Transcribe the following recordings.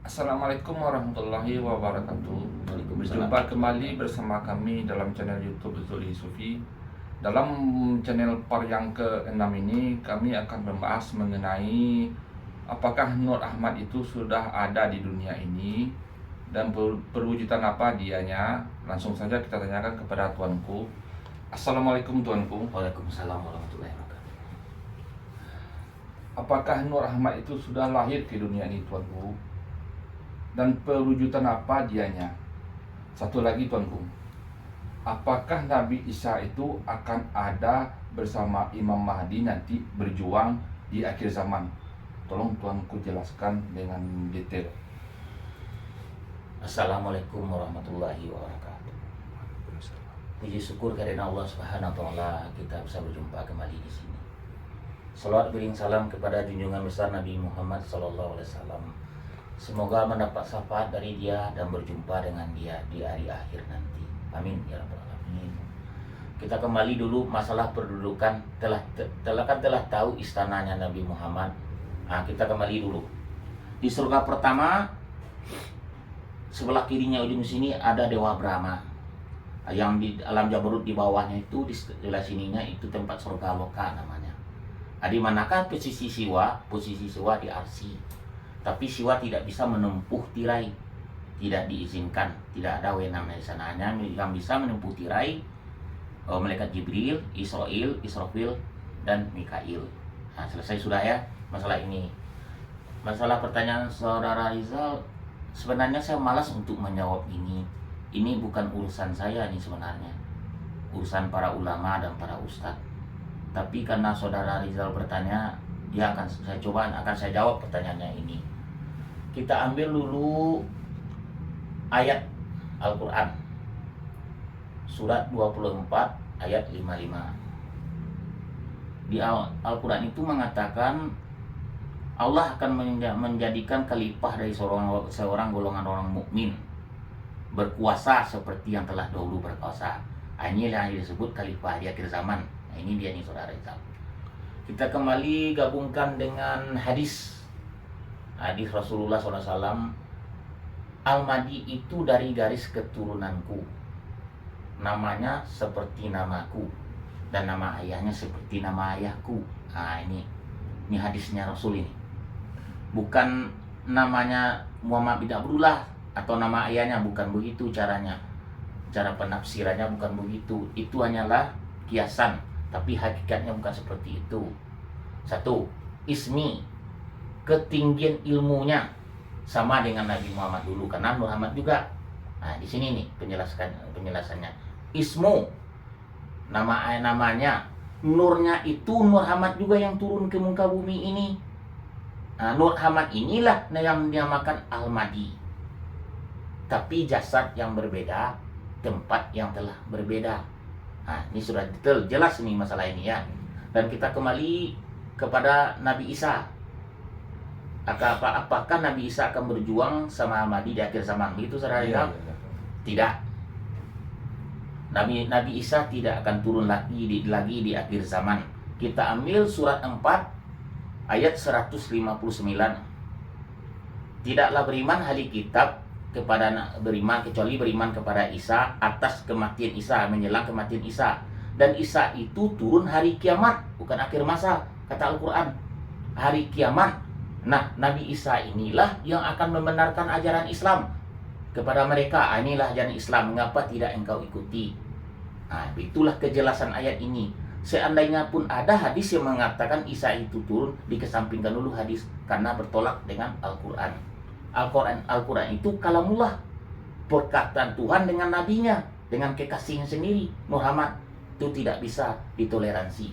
Assalamualaikum warahmatullahi wabarakatuh. Waalaikumsalam. Berjumpa kembali bersama kami dalam channel YouTube Zuli Sufi. Dalam channel part yang ke-6 ini kami akan membahas mengenai apakah Nur Ahmad itu sudah ada di dunia ini dan perwujudan apa dianya. Langsung saja kita tanyakan kepada tuanku. Assalamualaikum tuanku. Waalaikumsalam warahmatullahi wabarakatuh. Apakah Nur Ahmad itu sudah lahir ke dunia ini tuanku? Dan perwujudan apa dianya? Satu lagi tuanku, apakah Nabi Isa itu akan ada bersama Imam Mahdi nanti berjuang di akhir zaman? Tolong tuanku jelaskan dengan detail. Assalamualaikum warahmatullahi wabarakatuh. Puji syukur karena Allah Subhanahu wa taala kita bisa berjumpa kembali di sini. Salawat bering salam kepada junjungan besar Nabi Muhammad sallallahu alaihi wasallam. Semoga mendapat syafaat dari dia dan berjumpa dengan dia di hari akhir nanti. Amin ya rabbal alamin. Kita kembali dulu masalah perdudukan telah tahu istananya Nabi Muhammad. Kita kembali dulu. Di surga pertama sebelah kirinya ujung sini ada Dewa Brahma. Yang di alam Jabarut di bawahnya itu di sebelah sininya itu tempat surga loka namanya. Di manakah posisi Siwa? Posisi Siwa di Arsy. Tapi Siwa tidak bisa menempuh tirai, tidak diizinkan, tidak ada wewenang di sana. Hanya yang bisa menempuh tirai malaikat Jibril, Israfil, dan Mikail. Selesai sudah ya masalah ini. Masalah pertanyaan saudara Rizal, sebenarnya saya malas untuk menjawab ini. Ini bukan urusan saya nih sebenarnya, urusan para ulama dan para ustadz. Tapi karena saudara Rizal bertanya, akan saya jawab pertanyaannya ini. Kita ambil dulu ayat Al-Quran surat 24 ayat 55. Di Al-Quran itu mengatakan Allah akan menjadikan khalifah dari seorang golongan orang mukmin, berkuasa seperti yang telah dahulu berkuasa. Ini yang disebut khalifah di akhir zaman. Ini dia nih saudara Rizal. Kita kembali gabungkan dengan hadis Rasulullah SAW. Al-Mahdi itu dari garis keturunanku, namanya seperti namaku, dan nama ayahnya seperti nama ayahku. Ini hadisnya Rasul ini. Bukan namanya Muhammad bin Abdullah atau nama ayahnya, bukan begitu caranya. Cara penafsirannya bukan begitu. Itu hanyalah kiasan, tapi hakikatnya bukan seperti itu. Satu, ismi, ketinggian ilmunya sama dengan Nabi Muhammad dulu, karena Muhammad juga. Di sini nih penjelasannya. Ismu, namanya, nurnya itu Nur Ahmad juga yang turun ke muka bumi ini. Nur Ahmad inilah yang dinamakan Al-Mahdi. Tapi jasad yang berbeda, tempat yang telah berbeda. Ini sudah detail, jelas nih masalah ini ya. Dan kita kembali kepada Nabi Isa. Apakah Nabi Isa akan berjuang sama Mahdi di akhir zaman? Begitu saudara Rizal? Tidak. Nabi Isa tidak akan turun lagi di akhir zaman. Kita ambil surat 4 ayat 159. Tidaklah beriman ahli kitab kecuali beriman kepada Isa atas kematian Isa, menjelang kematian Isa. Dan Isa itu turun hari kiamat, bukan akhir masa, kata Al-Quran. Hari kiamat. Nabi Isa inilah yang akan membenarkan ajaran Islam kepada mereka. Inilah ajaran Islam, mengapa tidak engkau ikuti? Itulah kejelasan ayat ini. Seandainya pun ada hadis yang mengatakan Isa itu turun, dikesampingkan dulu hadis, karena bertolak dengan Al-Quran. Al-Quran itu kalamullah, perkataan Tuhan dengan nabinya, dengan kekasihnya sendiri. Muhammad itu tidak bisa ditoleransi,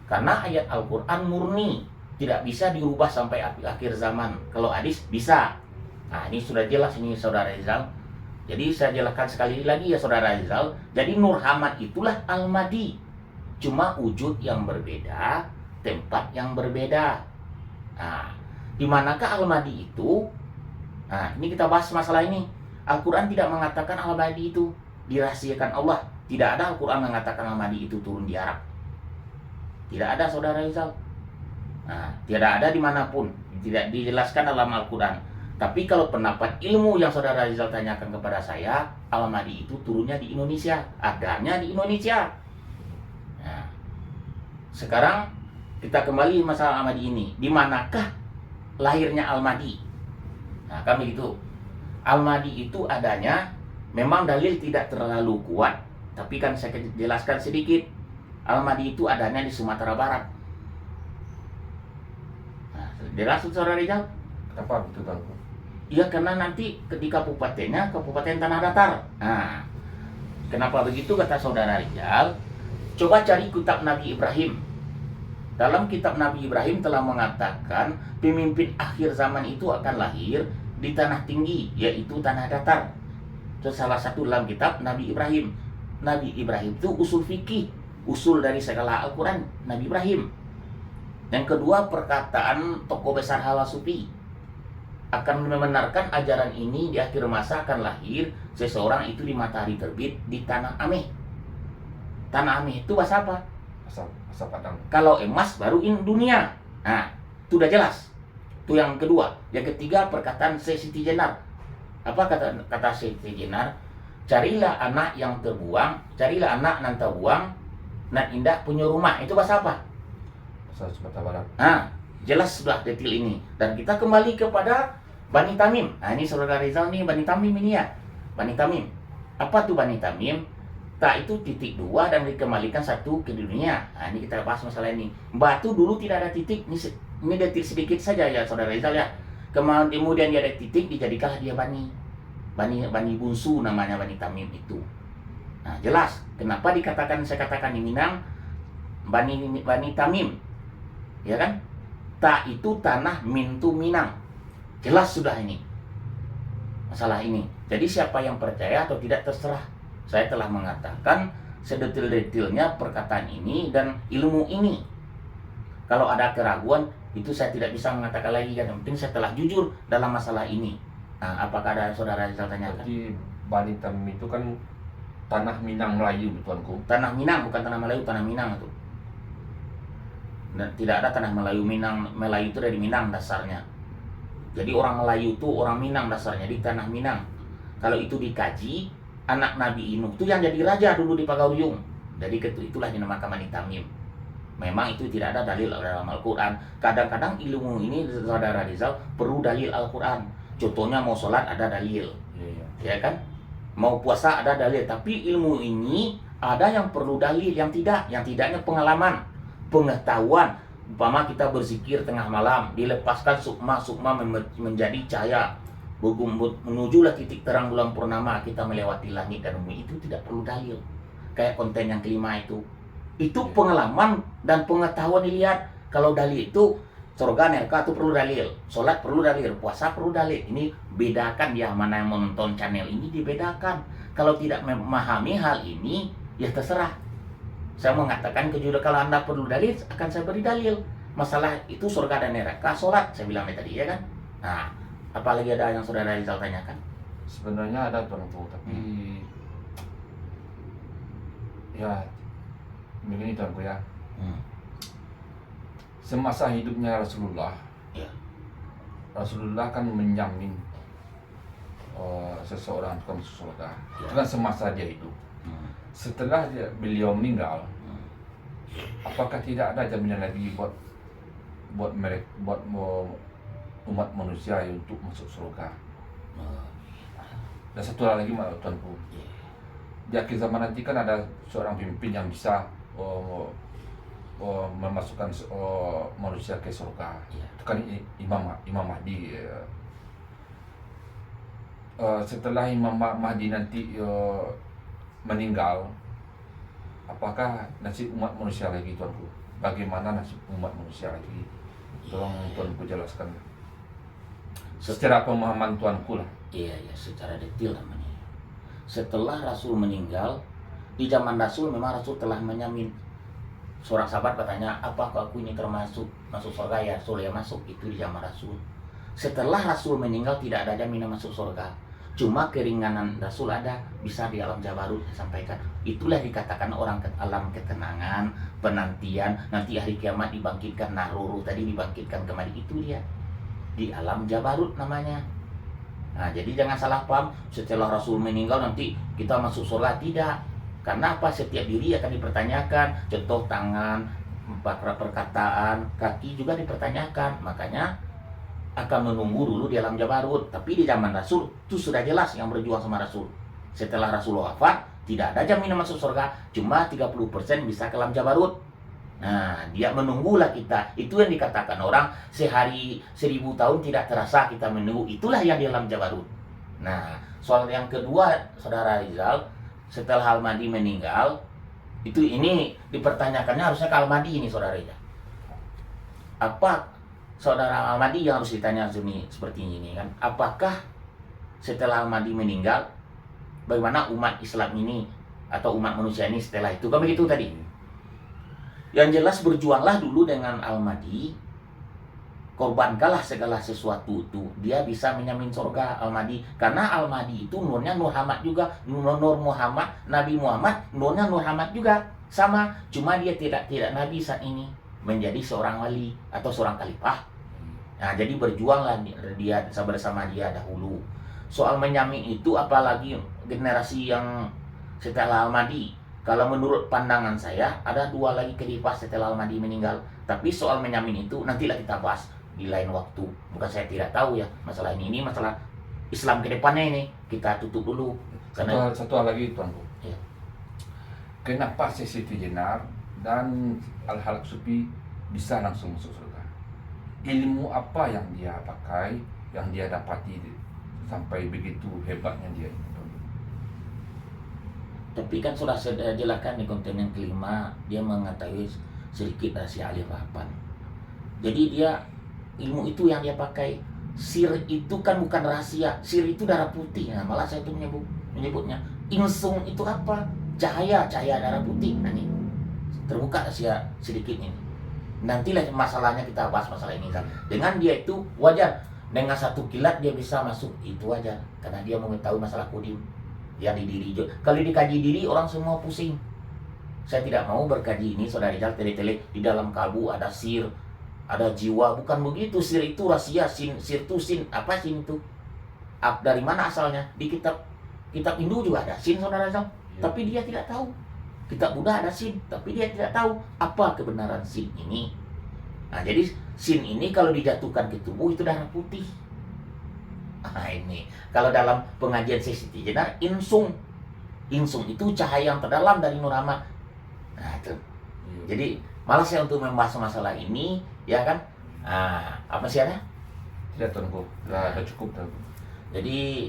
karena ayat Al-Quran murni, tidak bisa dirubah sampai akhir zaman. Kalau hadis bisa. Ini sudah jelas ini saudara Rizal. Jadi saya jelaskan sekali lagi ya saudara Rizal. Jadi Nur Ahmad itulah Al-Mahdi, cuma wujud yang berbeda, tempat yang berbeda. Di manakah Al-Mahdi itu? Ini kita bahas masalah ini. Al-Quran tidak mengatakan Al-Mahdi itu dirahasiakan Allah. Tidak ada Al-Quran mengatakan Al-Mahdi itu turun di Arab. Tidak ada saudara Rizal. Tidak ada dimanapun, tidak dijelaskan dalam Al-Quran. Tapi kalau pendapat ilmu yang saudara Rizal tanyakan kepada saya, Al-Mahdi itu turunnya di Indonesia, adanya di Indonesia. Nah, sekarang kita kembali masalah Al-Mahdi ini. Di manakah lahirnya Al-Mahdi? Nah, kami gitu. Al-Mahdi itu adanya, memang dalil tidak terlalu kuat, tapi kan saya jelaskan sedikit. Al-Mahdi itu adanya di Sumatera Barat. Nah, jelas saudara Rizal? Kenapa begitu Tuanku? Ya karena nanti ketika kabupatennya Kabupaten Tanah Datar. Nah, kenapa begitu kata saudara Rizal? Coba cari kitab Nabi Ibrahim. Dalam kitab Nabi Ibrahim telah mengatakan pemimpin akhir zaman itu akan lahir di tanah tinggi, yaitu tanah datar. Itu salah satu dalam kitab Nabi Ibrahim. Nabi Ibrahim itu usul fikih, usul dari segala Al-Quran, Nabi Ibrahim. Yang kedua, perkataan tokoh besar Hala Sufi akan membenarkan ajaran ini di akhir masa akan lahir seseorang itu di matahari terbit di Tanah Ameh. Tanah Ameh itu bahasa apa? Asap Padang. Kalau emas baru dunia. Nah, itu udah jelas. Itu yang kedua. Yang ketiga, perkataan Siti Jenar. Apa kata Siti Jenar? Carilah anak yang terbuang, carilah anak nan terbuang, nan indah punya rumah. Itu bahasa apa? Bahasa Sumatera Barat. Nah, jelas sudah detail ini. Dan kita kembali kepada Bani Tamim. Nah, ini saudara Rizal nih, Bani Tamim ini ya. Bani Tamim. Apa tuh Bani Tamim? Tak itu titik dua dan dikembalikan satu ke dunia. Nah, ini kita bahas masalah ini. Batu dulu tidak ada titik. Ini detil sedikit saja ya saudara Rizal ya. Kemudian dia ada titik, dijadikanlah dia Bani Bungsu namanya Bani Tamim itu. Nah, jelas. Kenapa saya katakan di Minang Bani Tamim. Ya kan? Ta itu tanah, min itu Minang. Jelas sudah ini masalah ini. Jadi siapa yang percaya atau tidak terserah. Saya telah mengatakan sedetil-detilnya perkataan ini dan ilmu ini. Kalau ada keraguan itu saya tidak bisa mengatakan lagi kan. Yang penting saya telah jujur dalam masalah ini. Nah, apakah ada saudara yang tanyakan? Jadi Bani Tamim itu kan tanah Minang Melayu, Tuanku. Tanah Minang, bukan tanah Melayu, tanah Minang itu. Dan tidak ada tanah Melayu. Melayu itu dari Minang dasarnya. Jadi orang Melayu itu orang Minang dasarnya, di tanah Minang. Kalau itu dikaji, anak Nabi Nuh itu yang jadi raja dulu di Pagauyung. Jadi itulah dinamakan Bani Tamim. Memang itu tidak ada dalil dalam Al-Quran. Kadang-kadang ilmu ini saudara Rizal perlu dalil Al-Quran. Contohnya mau sholat ada dalil, ya kan? Mau puasa ada dalil. Tapi ilmu ini ada yang perlu dalil, yang tidaknya pengalaman, pengetahuan. Umpama kita berzikir tengah malam, dilepaskan sukma menjadi cahaya, menujulah titik terang bulan purnama, kita melewati langit dan bumi. Itu tidak perlu dalil. Kayak konten yang kelima itu pengalaman dan pengetahuan dilihat. Kalau dalil itu surga neraka itu perlu dalil, sholat perlu dalil, puasa perlu dalil. Ini bedakan ya, mana yang menonton channel ini dibedakan. Kalau tidak memahami hal ini, ya terserah. Saya mengatakan kejujuran, kalau Anda perlu dalil, akan saya beri dalil. Masalah itu surga dan neraka, sholat, saya bilang tadi ya kan. Nah, apalagi ada yang saudara Rizal tanyakan? Sebenarnya ada Tuanku, tapi ya begini Tuanku ya. Semasa hidupnya Rasulullah, Rasulullah kan menjamin seseorang akan masuk surga. Itu kan semasa dia hidup. Setelah beliau meninggal, apakah tidak ada jaminan lagi buat umat manusia untuk masuk surga? Dan satu hal lagi Tuanku, di akhir zaman nanti kan ada seorang pemimpin yang bisa memasukkan manusia ke surga. Itu kan Imam Mahdi. Setelah Imam Mahdi nanti meninggal, apakah nasib umat manusia lagi Tuanku? Bagaimana nasib umat manusia lagi? Tolong Tuanku jelaskan secara pemahaman Tuanku lah. Iya, secara detail namanya. Setelah Rasul meninggal, di zaman Rasul memang Rasul telah menyamin. Seorang sahabat katanya, apakah aku ini termasuk masuk surga? Ya Rasul, ya masuk. Itu di zaman Rasul. Setelah Rasul meninggal tidak ada jaminan masuk surga. Cuma keringanan Rasul ada, bisa di alam Jabarut disampaikan. Itulah dikatakan orang ke alam ketenangan, penantian, nanti hari kiamat dibangkitkan, nah ruruh tadi dibangkitkan kembali. Itu dia di alam Jabarut namanya. Nah, jadi jangan salah paham setelah Rasul meninggal nanti kita masuk surga, tidak. Karena apa? Setiap diri akan dipertanyakan. Contoh tangan, perkataan, kaki juga dipertanyakan. Makanya akan menunggu dulu di alam Jabarut. Tapi di zaman Rasul itu sudah jelas yang berjuang sama Rasul. Setelah Rasul wafat, tidak ada jaminan masuk surga, cuma 30% bisa ke alam Jabarut. Nah, dia menunggulah kita. Itu yang dikatakan orang sehari 1000 tahun tidak terasa kita menunggu. Itulah yang di alam Jabarut. Nah, soal yang kedua, Saudara Rizal, setelah Al-Mahdi meninggal, ini dipertanyakannya harusnya ke Al-Mahdi ini, Saudara Rizal. Apa Saudara Al-Mahdi yang harus ditanya seperti ini kan? Apakah setelah Al-Mahdi meninggal, bagaimana umat Islam ini atau umat manusia ini setelah itu? Kan begitu tadi. Yang jelas berjuanglah dulu dengan Al-Mahdi, korbankanlah segala sesuatu itu, dia bisa menjamin surga Al-Mahdi. Karena Al-Mahdi itu nurnya Nur Muhammad juga, Nur Muhammad, Nabi Muhammad, nurnya Nur Muhammad juga, sama. Cuma dia tidak Nabi saat ini, menjadi seorang wali atau seorang khalifah. Nah, jadi berjuanglah dia bersama dia dahulu. Soal menyamin itu apalagi generasi yang setelah Al-Mahdi. Kalau menurut pandangan saya, ada 2 lagi khalifah setelah Al-Mahdi meninggal. Tapi soal menyamin itu nantilah kita bahas di lain waktu. Bukan saya tidak tahu ya masalah ini masalah Islam ke depannya ini. Kita tutup dulu. Satu hal lagi, Tuanku. Ya. Kenapa Siti Jenar dan Al-Halak Sufi bisa langsung masuk surga? Ilmu apa yang dia pakai, yang dia dapati sampai begitu hebatnya dia ini? Tapi kan sudah saya jelaskan di konten yang kelima, dia mengetahui sedikit rahasia alif rapan. Jadi dia ilmu itu yang dia pakai. Sir itu kan bukan rahasia, sir itu darah putih. Nah, malah saya itu menyebutnya insung itu apa? Cahaya darah putih. Nah, ini terbuka rahasia sedikit ini. Nantilah masalahnya kita bahas masalah ini kan. Dengan dia itu wajar, dengan satu kilat dia bisa masuk, itu wajar karena dia mengetahui masalah kodim. Yang di diri, kalau dikaji diri orang semua pusing. Saya tidak mau berkaji ini, Saudara Rizal, tele-tele di dalam kalbu ada sir, ada jiwa. Bukan begitu. Sir itu rahasia, sir itu sin. Apa sin itu? Dari mana asalnya? Di kitab Hindu juga ada sin, Saudara Rizal, tapi dia tidak tahu. Kitab Buddha ada sin, tapi dia tidak tahu apa kebenaran sin ini. Nah, jadi sin ini kalau dijatuhkan ke tubuh itu darah putih. Nah, ini kalau dalam pengajian Siti Jenar, insung itu cahaya yang terdalam dari Nur Muhammad. Nah, itu. Jadi malas saya untuk membahas masalah ini, ya kan? Nah, apa sih ada? Tidak, Tuanku. Sudah cukup, Tuanku. Jadi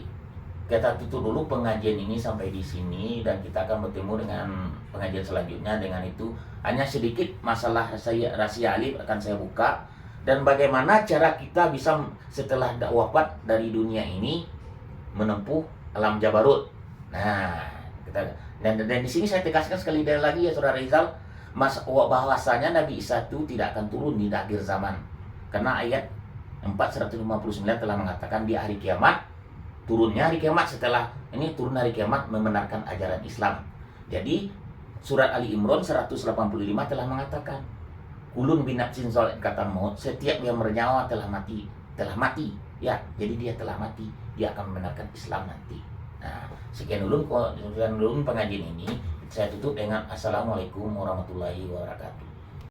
kita tutup dulu pengajian ini sampai di sini, dan kita akan bertemu dengan pengajian selanjutnya. Dengan itu hanya sedikit masalah rahasia alif akan saya buka. Dan bagaimana cara kita bisa setelah wafat dari dunia ini menempuh alam Jabarut. Nah, dan di sini saya tegaskan sekali lagi ya, Saudara Rizal, bahwasanya Nabi Isa itu tidak akan turun di akhir zaman. Karena ayat 459 telah mengatakan di hari kiamat, turunnya hari kiamat. Setelah ini turun hari kiamat membenarkan ajaran Islam. Jadi surat Ali Imran 185 telah mengatakan, Kulun binatsin soal ikatan maut, setiap yang bernyawa telah mati. Ya, jadi dia telah mati, dia akan membenarkan Islam nanti. Nah, sekian dulu pengajian ini. Saya tutup dengan Assalamualaikum warahmatullahi wabarakatuh.